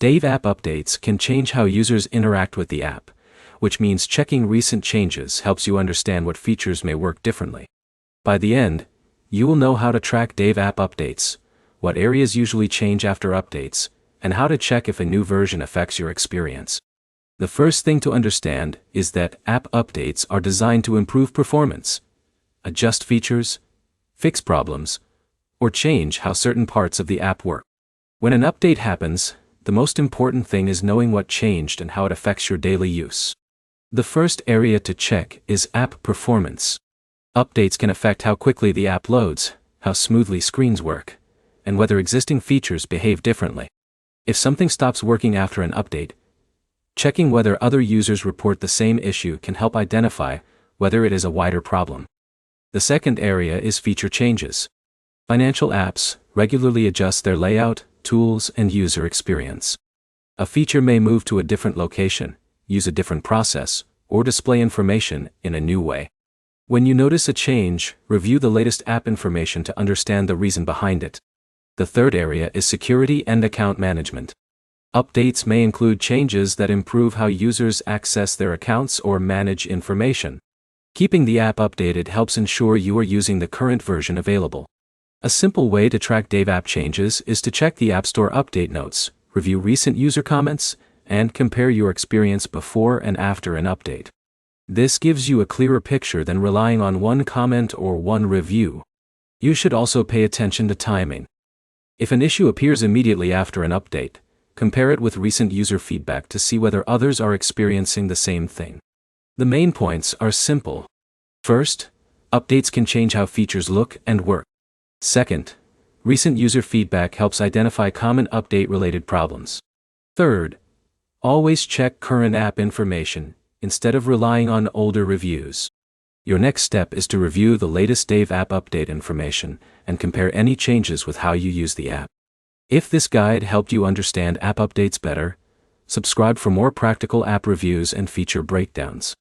Dave app updates can change how users interact with the app, which means checking recent changes helps you understand what features may work differently. By the end, you will know how to track Dave app updates, what areas usually change after updates, and how to check if a new version affects your experience. The first thing to understand is that app updates are designed to improve performance, adjust features, fix problems, or change how certain parts of the app work. When an update happens, the most important thing is knowing what changed and how it affects your daily use. The first area to check is app performance. Updates can affect how quickly the app loads, how smoothly screens work, and whether existing features behave differently. If something stops working after an update, checking whether other users report the same issue can help identify whether it is a wider problem. The second area is feature changes. Financial apps regularly adjust their layout, tools, and user experience. A feature may move to a different location, use a different process, or display information in a new way. When you notice a change, review the latest app information to understand the reason behind it. The third area is security and account management. Updates may include changes that improve how users access their accounts or manage information. Keeping the app updated helps ensure you are using the current version available. A simple way to track Dave app changes is to check the App Store update notes, review recent user comments, and compare your experience before and after an update. This gives you a clearer picture than relying on one comment or one review. You should also pay attention to timing. If an issue appears immediately after an update, compare it with recent user feedback to see whether others are experiencing the same thing. The main points are simple. First, updates can change how features look and work. Second, recent user feedback helps identify common update-related problems. Third, always check current app information instead of relying on older reviews. Your next step is to review the latest Dave app update information and compare any changes with how you use the app. If this guide helped you understand app updates better, subscribe for more practical app reviews and feature breakdowns.